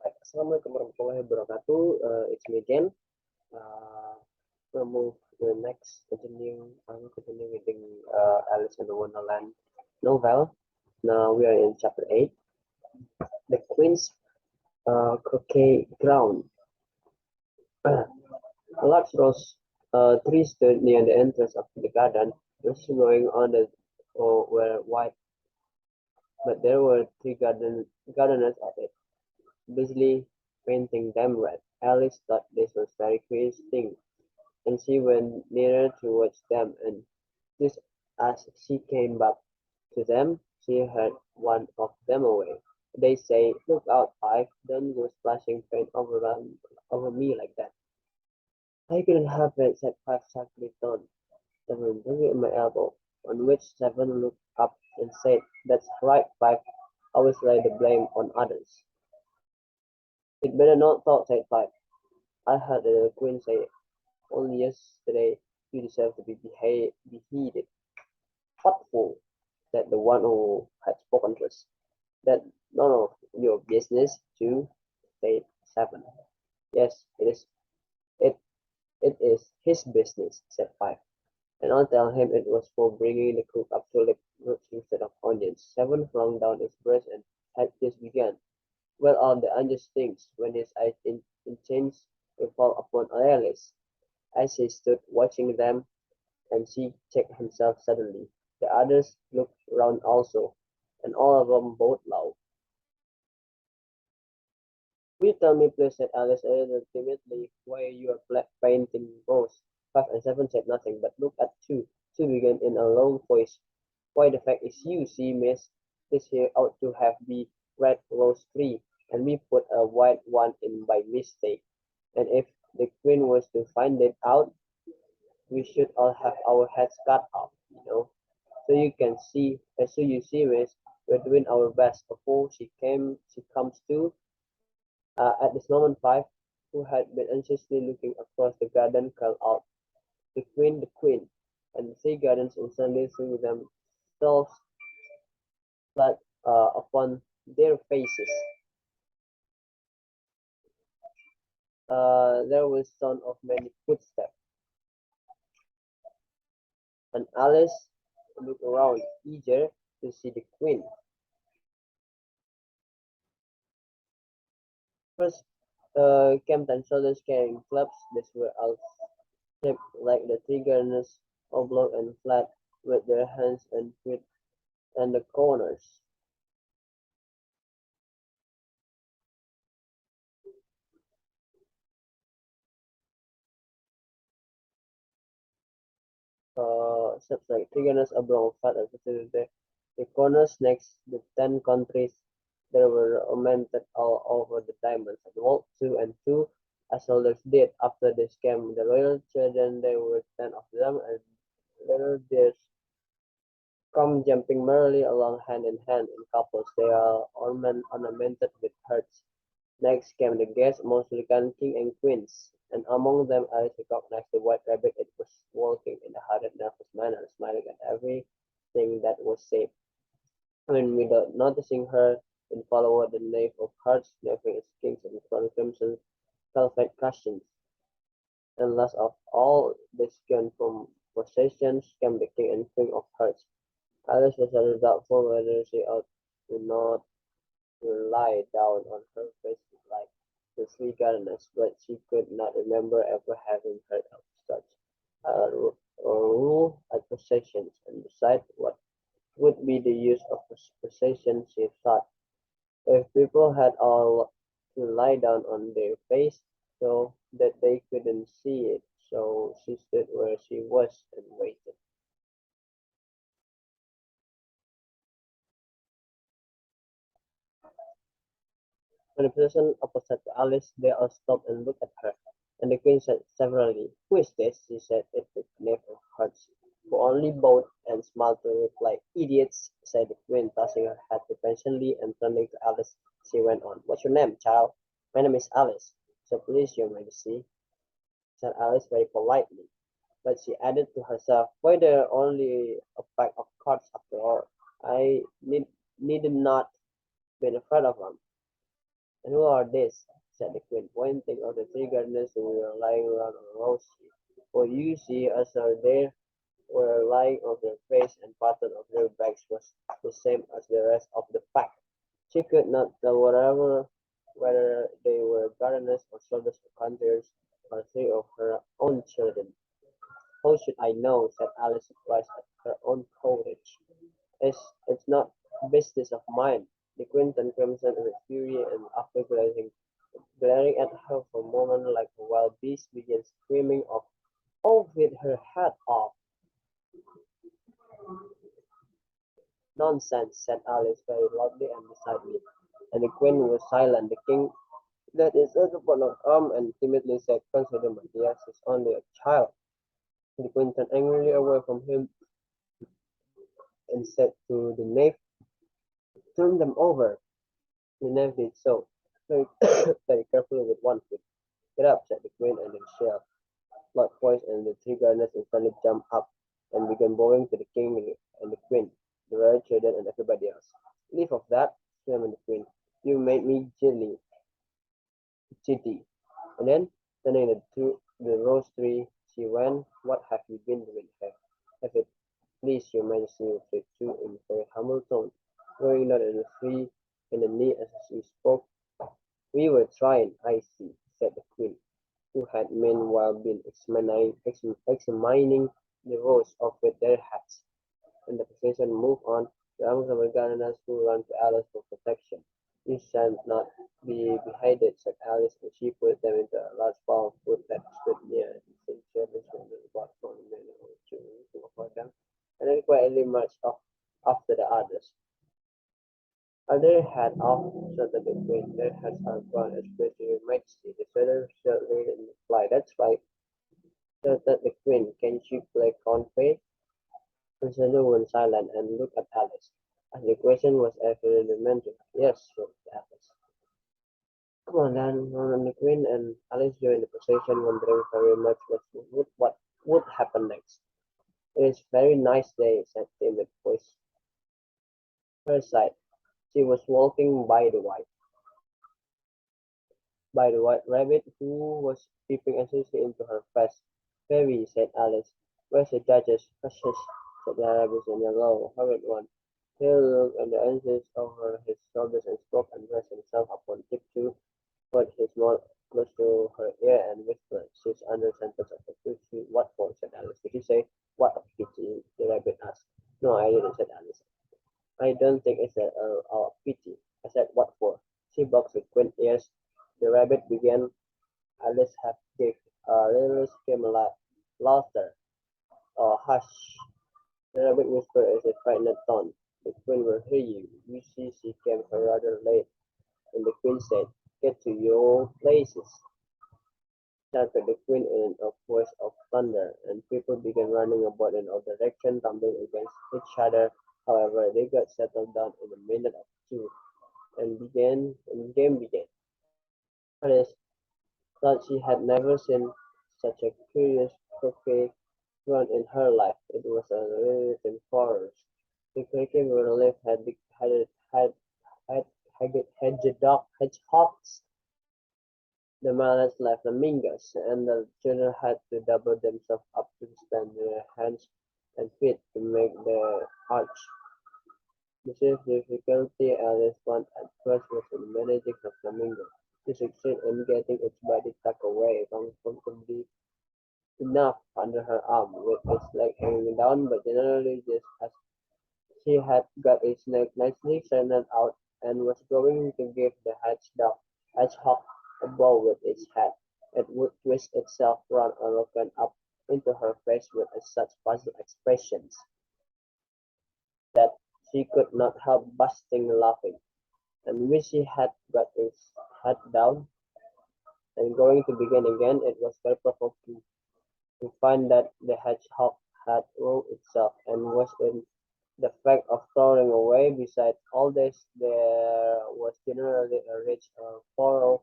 Right. Assalamualaikum warahmatullahi wabarakatuh. It's me again. Uh, we'll move to the next. I will continue reading Alice in the Wonderland novel. Now we are in chapter 8, The Queen's Croquet Ground. A large rose tree stood near the entrance of the garden, which growing on the were white, but there were three gardeners at it, busily painting them red. Alice thought this was very curious thing, and she went nearer towards them, and just as she came back to them, she heard one of them away. They say, "Look out, Five, don't go splashing paint over me like that." "I couldn't help it," said Five sharply turned, Seven threw at my elbow, on which Seven looked up and said, "That's right, Five, always lay the blame on others." "You'd better not talk," said Five. "I heard the Queen say only yesterday you deserve to be beheaded." "What fool?" said the one who had spoken first. "That's none of your business, too," said Seven. "Yes, it it is his business," said Five. "And I'll tell him it was for bringing the cook up to lick roots instead of onions." Seven flung down his brush and had just begun. Well, all the unjust things, when his eyes in chains will fall upon Alice. As he stood watching them, and she checked himself suddenly. The others looked round also, and all of them bowed low. "Will you tell me, please," said Alice a little timidly, "why you are painting both?" Five and Seven said nothing, but looked at Two. Two began in a low voice, "Why, the fact is, you see, miss, this here ought to have been red rose tree, and we put a white one in by mistake. And if the Queen was to find it out, we should all have our heads cut off, you know. So you see, miss, we're doing our best. Before she comes to." At this moment, Five, who had been anxiously looking across the garden, called out, "The Queen, the Queen!" And the three gardens instantly threw themselves flat upon their faces. There was sound of many footsteps, and Alice looked around, eager to see the Queen. First came 10 soldiers carrying clubs. These were all shaped like the three gardeners, oblong and flat, with their hands and feet and the corners. Steps like trigonus oblong flat and facility. The corners next the 10 countries there were ornamented all over the diamonds and walked two and two as soldiers did. After this came the royal children, there were 10 of them, and little deers come jumping merrily along hand in hand in couples. They are ornamented with hearts. Next came the guests, mostly king and queens, and among them Alice recognized the white rabbit. It was walking in a hurried, nervous manner, smiling at everything that was said. When, without noticing her, then followed the knave of hearts, knaving its kings and crimson velvet cushions. And last of all, this came from processions came the king and queen of hearts. Alice was a little doubtful whether she ought to not lie down on her face like the three gardeners, but she could not remember ever having heard of such a rule at processions, and besides, what would be the use of procession, she thought, if people had all to lie down on their face so that they couldn't see it? So she stood where she was and waited. When the person opposite to Alice, they all stopped and looked at her, and the Queen said severely, "Who is this?" She said it with knave of hearts, who only bowed and smiled to reply. "Idiots," said the Queen, tossing her head defiantly, and turning to Alice, she went on. "What's your name, child?" "My name is Alice." "So please, your Majesty," said Alice very politely. But she added to herself, "Why, they're only a pack of cards after all. I need not be afraid of them." And who are these? Said the queen, pointing at the three gardeners who were lying around on a rose tree. For you see us are there were lying on their face and pattern of their backs was the same as the rest of the pack. She could not tell whether they were gardeners or soldiers or hunters or three of her own children. How should I know? Said Alice, surprised at her own courage. It's not business of mine. The queen turned crimson with fury and after glaring at her for a moment like a wild beast began screaming off with her head off. Nonsense, said Alice very loudly and decidedly, and the queen was silent. The king let his other upon her arm and timidly said, consider my dear, she's only a child. The queen turned angrily away from him and said to the knave, turn them over. The knave did so, very, very carefully with one foot. Get up, said the queen, and the shell, loud voice, and the three gardeners instantly jumped up and began bowing to the king and the queen, the royal children, and everybody else. Leave of that, screamed the queen. You made me giddy. And then, turning to the rose tree, she went, what have you been doing here? If it please your majesty, replied Chu in a very humble tone, going down in the tree in the knee as she spoke. We were trying, I see, said the queen, who had meanwhile been examining the rose off with their hats. And the procession moved on, the arms of the gardeners who ran to Alice for protection. You shall not be beheaded, said Alice, and she put them into a large pile of wood that stood near the children from the about 20 men or children to avoid them, and then quietly marched off after the others. Are their head off? Shouted the queen. Their heads are gone, especially your majesty. The soldier shouted in reply. That's right, shouted the queen. Can she play cornflake? Consider went silent and looked at Alice, as the question was evidently meant to her. Yes, said Alice. Come on then, Ron the Queen and Alice joined the procession, wondering very much what would happen next. It is a very nice day, said Tim with voice. Her side. She was walking by the white rabbit who was peeping anxiously into her face. Very, said Alice. Where's the judges? Hush, hush, said the rabbit in a low, hurried one. He looked at the answers over his shoulders and spoke and dressed himself upon tiptoe, put his mouth close to her ear and whispered, she's under sentence of a pity. What for? Said Alice. Did you say what a pity? The rabbit asked. No, I didn't, said Alice. I don't think it's a pity. I said, what for? She boxed with quaint ears. The rabbit began. Alice half gave a little scream of laughter. Oh, hush. The rabbit whispered in a frightened tone. The queen will hear you. You see, she came here rather late. And the queen said, get to your places, shouted the queen in a voice of thunder, and people began running about in all directions, tumbling against each other. However, they got settled down in a minute or two, and the game began. Alice thought she had never seen such a curious croquet run in her life. It was a rhythm forest. The cricket relief hedgehogs, the mallets like flamingos, and the children had to double themselves up to stand their hands and feet to make the arch. The chief difficulty Alice found at first was in managing the flamingo. She succeeded in getting its body tucked away comfortably enough under her arm, with its leg hanging down, but generally just as she had got its neck nicely straightened out and was going to give the hedgehog a blow with its head. It would twist itself round and look up into her face with such puzzled expressions that she could not help bursting laughing. And when she had got its head down and going to begin again, it was very provoking to find that the hedgehog had rolled itself and was in the fact of throwing away. Besides all this, there was generally a ridge or furrow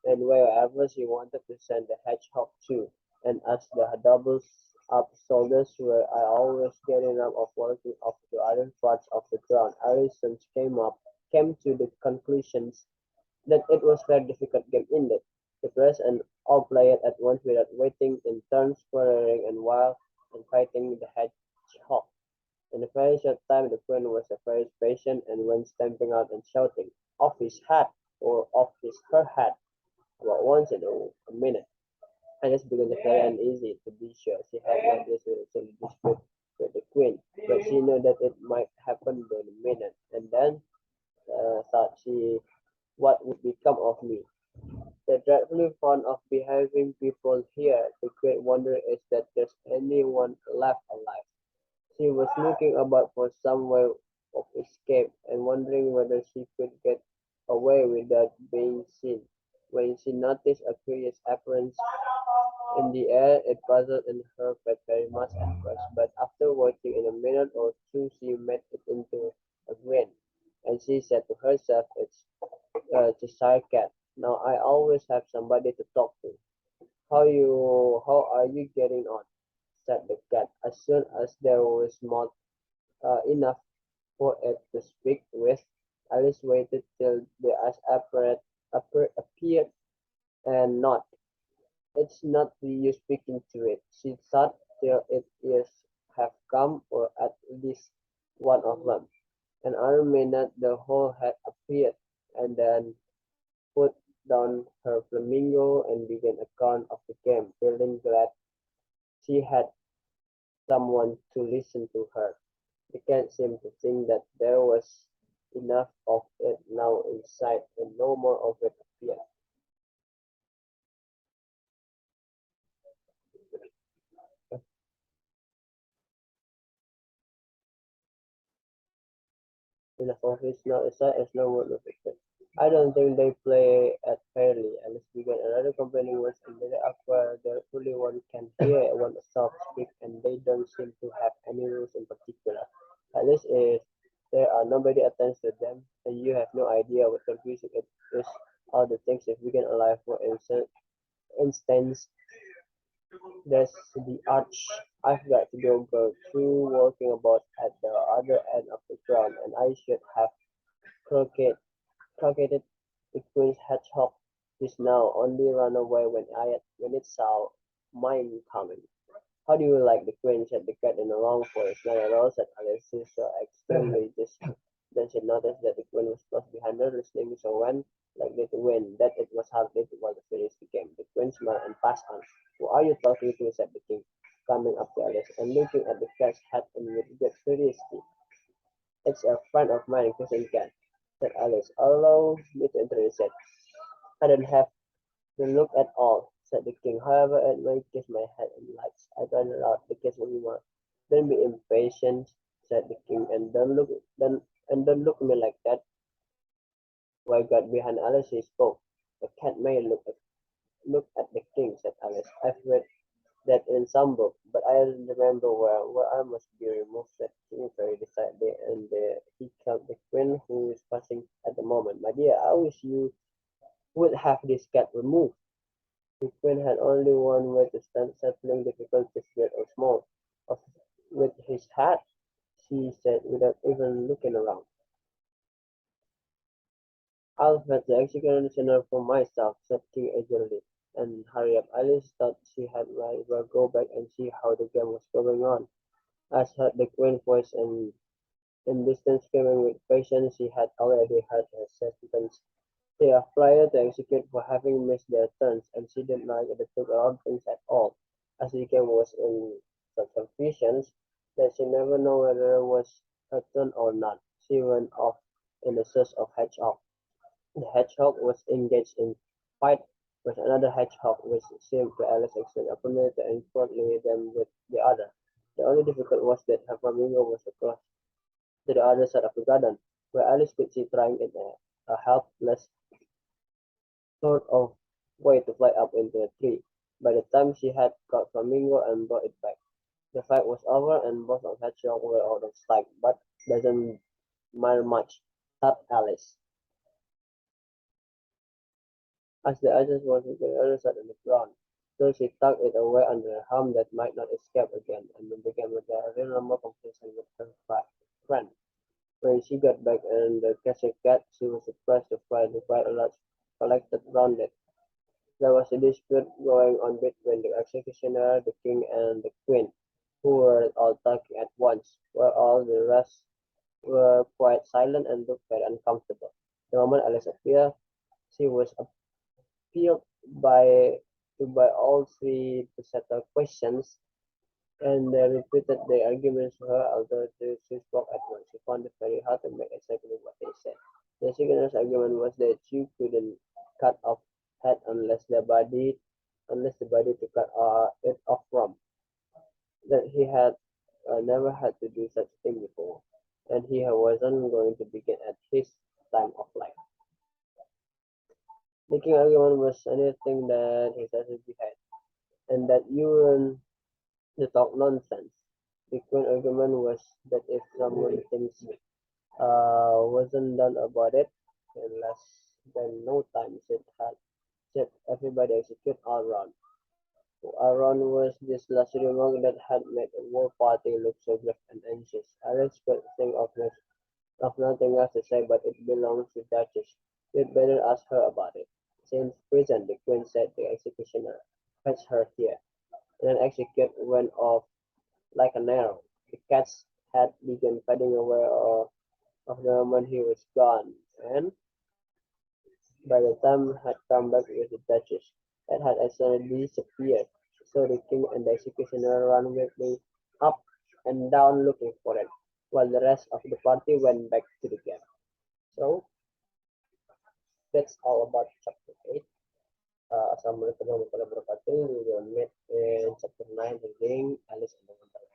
and wherever she wanted to send the hedgehog to, and as the doubles up soldiers were always getting up of walking off to other parts of the ground, Alison came to the conclusions that it was very difficult game indeed. To press and all play it at once without waiting in turns, quarrelling and wild and fighting the hedgehog. In a very short time the queen was very patient and went stamping out and shouting, "Off his hat!" or "Off his her hat!" about once in a minute. Alice began to feel uneasy, to be sure. She had not recently dispute with the queen, but she knew that it might happen in a minute. And then, thought she, what would become of me? They're dreadfully fond of behaving people here. The great wonder is that there's anyone left alive. She was looking about for some way of escape and wondering whether she could get away without being seen, when she noticed a curious appearance in the air. It puzzled her very much at first, but after watching in a minute or two she made it into a grin, and she said to herself, "It's a Cheshire cat. Now I always have somebody to talk to." How are you getting on?" said the cat, as soon as there was mouth enough for it to speak with. Alice waited till the eyes appeared and not. "It's not the use speaking to it," she thought, "till its ears have come, or at least one of them." In another minute the whole had appeared, and then put down her flamingo and began a count of the game, feeling glad she had someone to listen to her. The cat seemed to think that there was enough of it now in sight, and no more of it appeared. Enough of his now aside as no word was expected. "I don't think they play at fairly," Alice began. Another complaining was in the aqua there only one can hear one soft speak, and they don't seem to have any rules in particular. Alice is there are nobody attends to them, and you have no idea what confusing it is. All the things if we can alive for instance, there's the arch I've got to go through walking about at the other end of the ground, and I should have croquet crocketed the queen's hedgehog just now, only ran away when it saw mine coming. "How do you like the queen?" said the cat in a long voice. "Not at all," said Alice. "She's so extremely just." Then she noticed that the queen was close behind her, listening so when, likely to win, that it was hardly well to finish the game. The queen smiled and passed on. "Who are you talking to?" said the king, coming up to Alice and looking at the cat's head and with great curiosity. "It's a friend of mine, Cousin Cat," said Alice. "Allow me to introduce it." "I don't have to look at all," said the king. "However, it may kiss my head and lights." I pointed out the kiss anymore. "Don't be impatient," said the king, and don't look at me like that." Why got behind Alice he spoke. "The cat may look at the king," said Alice. "I've read that in some book, but I don't remember where I must be removed," said King very decidedly, and he killed the queen who is passing at the moment. "My dear, I wish you would have this cat removed." The queen had only one way to stand settling difficulties, great or small. Of with his hat, she said without even looking around. "I'll fetch the executioner for myself," said King eagerly, and hurry up. Alice thought she had might well go back and see how the game was going on. As heard the queen's voice and in distance screaming with patience, she had already heard her sentence. They are prior to execute for having missed their turns, and she didn't like the took around things at all, as the game was in such confusion that she never knew whether it was her turn or not. She went off in the search of Hedgehog. The hedgehog was engaged in fight with another hedgehog, which seemed to Alice extremely unfamiliar and quarreling them with the other. The only difficulty was that her flamingo was across to the other side of the garden, where Alice could see trying in a helpless sort of way to fly up into a tree. By the time she had caught Flamingo and brought it back, the fight was over and both of Hedgehog were out of sight, but doesn't matter much, thought Alice, as the others was on the other side of the ground. So she tucked it away under her arm that might not escape again, and then began with a real normal conversation with her friend. When she got back in the castle cat, she was surprised to find quite a lot collected round it. There was a dispute going on between the executioner, the king, and the queen, who were all talking at once, while all the rest were quite silent and looked very uncomfortable. The moment Alice appeared, she was appealed by by all three to settle questions, and they repeated their arguments to her, although she spoke at once. She found it very hard to make exactly what they said. The second's argument was that you couldn't cut off head unless the body to cut it off from. That he had never had to do such a thing before, and he wasn't going to begin at his time of life. The king argument was anything that he says behind, and that you weren't to talk nonsense. The queen argument was that if someone thinks wasn't done about it in less than no time, said everybody execute all round. Aaron was this last remark that had made the whole party look so grave and anxious. Alice could think of nothing else to say, but it belongs to Duchess. You'd better ask her about it. Since prison, the queen said the executioner. Fetch her here. And an execute went off like an arrow. The cat's head began fading away of the moment he was gone, and by the time had come back with the Duchess, it had actually disappeared. So the king and the executioner ran wildly up and down looking for it, while the rest of the party went back to the camp. So that's all about chapter 8. Assalamualaikum warahmatullahi wabarakatuh. We will meet in chapter 9 reading Alice in Wonderland.